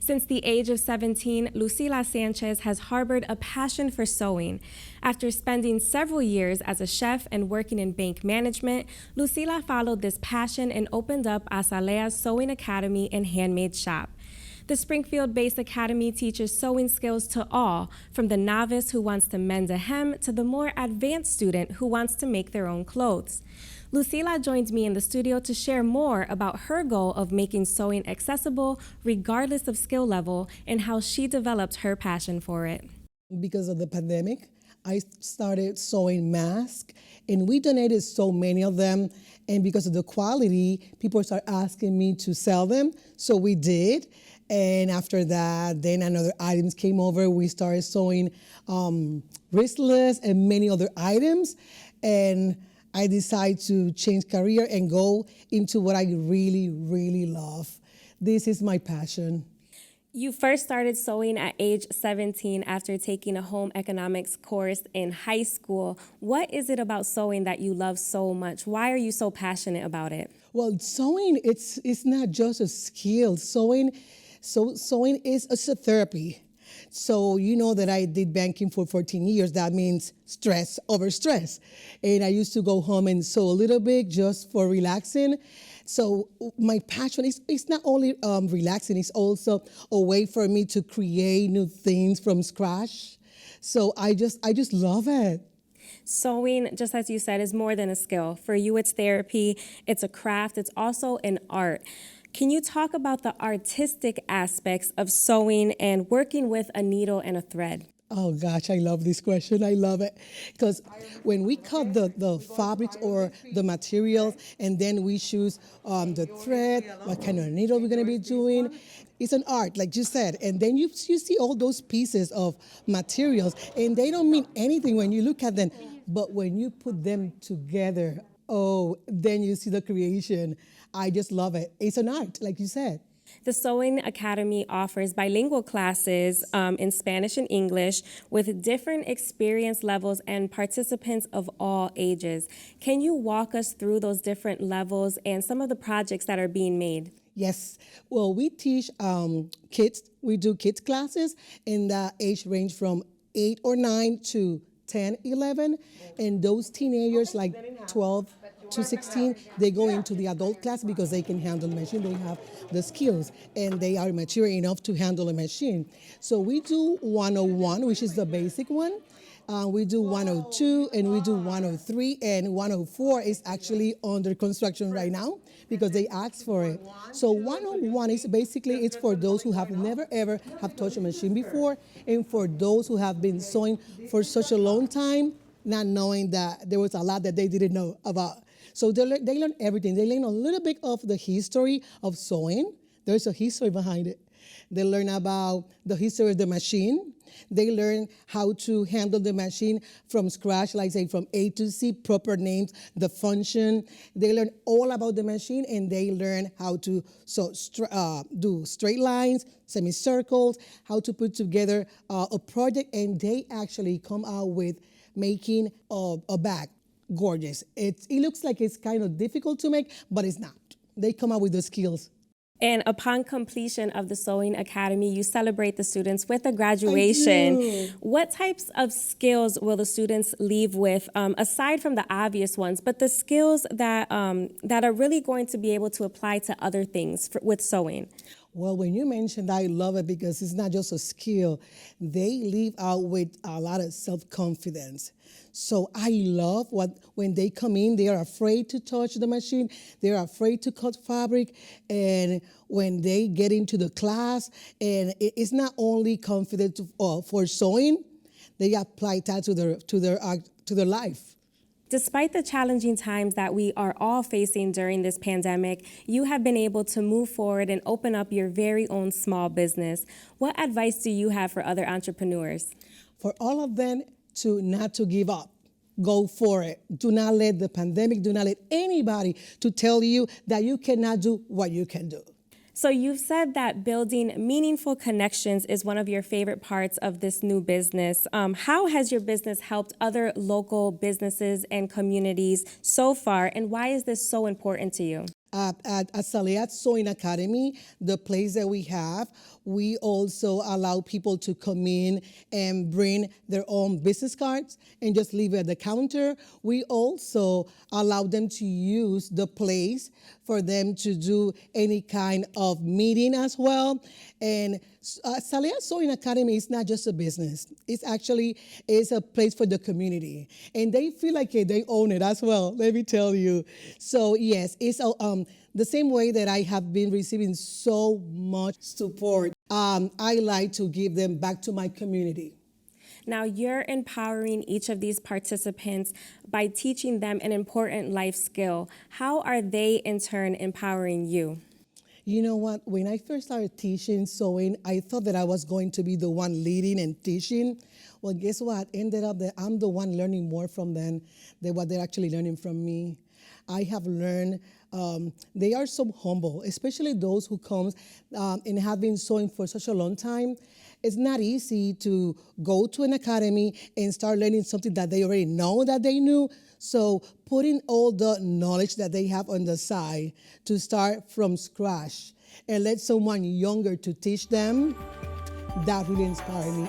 Since the age of 17, Lucila Sanchez has harbored a passion for sewing. After spending several years as a chef and working in bank management, Lucila followed this passion and opened up Azalea's Sewing Academy and Handmade Shop. The Springfield-based academy teaches sewing skills to all, from the novice who wants to mend a hem to the more advanced student who wants to make their own clothes. Lucila joins me in the studio to share more about her goal of making sewing accessible regardless of skill level and how she developed her passion for it. Because of the pandemic, I started sewing masks, and we donated so many of them. And because of the quality, people started asking me to sell them, so we did. And after that, then another items came over. We started sewing wristlets and many other items. And I decided to change career and go into what I really, really love. This is my passion. You first started sewing at age 17 after taking a home economics course in high school. What is it about sewing that you love so much? Why are you so passionate about it? Well, sewing, it's not just a skill. Sewing is a therapy. So you know that I did banking for 14 years. That means stress over stress. And I used to go home and sew a little bit just for relaxing. So my passion is not only relaxing, it's also a way for me to create new things from scratch. So I just love it. Sewing, just as you said, is more than a skill. For you, it's therapy, it's a craft, it's also an art. Can you talk about the artistic aspects of sewing and working with a needle and a thread? Oh gosh, I love this question. I love it. Because when we cut the fabrics or the materials and then we choose the thread, what kind of needle we're gonna be doing, it's an art, like you said. And then you see all those pieces of materials and they don't mean anything when you look at them. But when you put them together, oh, then you see the creation. I just love it. It's an art, like you said. The Sewing Academy offers bilingual classes in Spanish and English with different experience levels and participants of all ages. Can you walk us through those different levels and some of the projects that are being made? Yes. Well, we teach kids. We do kids classes in the age range from 8 or 9 to 10, 11. And those teenagers like 12 to 16, they go into the adult class because they can handle the machine. They have the skills and they are mature enough to handle a machine. So we do 101, which is the basic one. We do 102 and we do 103, and 104 is actually under construction right now because they asked for it. So 101 is basically, it's for those who have never ever have touched a machine before, and for those who have been sewing for such a long time, not knowing that there was a lot that they didn't know about. So they learn everything. They learn a little bit of the history of sewing. There's a history behind it. They learn about the history of the machine. They learn how to handle the machine from scratch, like say from A to Z, proper names, the function. They learn all about the machine, and they learn how to do straight lines, semicircles, how to put together a project, and they actually come out with making a bag. Gorgeous. It looks like it's kind of difficult to make, but it's not. They come out with the skills. And upon completion of the Sewing Academy, you celebrate the students with a graduation. I do. What types of skills will the students leave with, aside from the obvious ones, but the skills that are really going to be able to apply to other things with sewing? Well, when you mentioned, I love it because it's not just a skill. They leave out with a lot of self-confidence. So I love when they come in, they are afraid to touch the machine. They're afraid to cut fabric. And when they get into the class, and it's not only confident for sewing, they apply that to their life. Despite the challenging times that we are all facing during this pandemic, you have been able to move forward and open up your very own small business. What advice do you have for other entrepreneurs? For all of them, not to give up. Go for it. Do not let the pandemic, do not let anybody to tell you that you cannot do what you can do. So you've said that building meaningful connections is one of your favorite parts of this new business. How has your business helped other local businesses and communities so far, and why is this so important to you? At Saleat Sewing Academy, the place that we have, we also allow people to come in and bring their own business cards and just leave it at the counter. We also allow them to use the place for them to do any kind of meeting as well. And Saleat Sewing Academy is not just a business. It's actually is a place for the community. And they feel like they own it as well, let me tell you. So yes, it's the same way that I have been receiving so much support. I like to give them back to my community. Now, you're empowering each of these participants by teaching them an important life skill. How are they, in turn, empowering you? You know what? When I first started teaching sewing, I thought that I was going to be the one leading and teaching. Well, guess what? Ended up that I'm the one learning more from them than what they're actually learning from me. I have learned they are so humble, especially those who come and have been sewing for such a long time. It's not easy to go to an academy and start learning something that they already know that they knew. So putting all the knowledge that they have on the side to start from scratch and let someone younger to teach them, that really inspired me.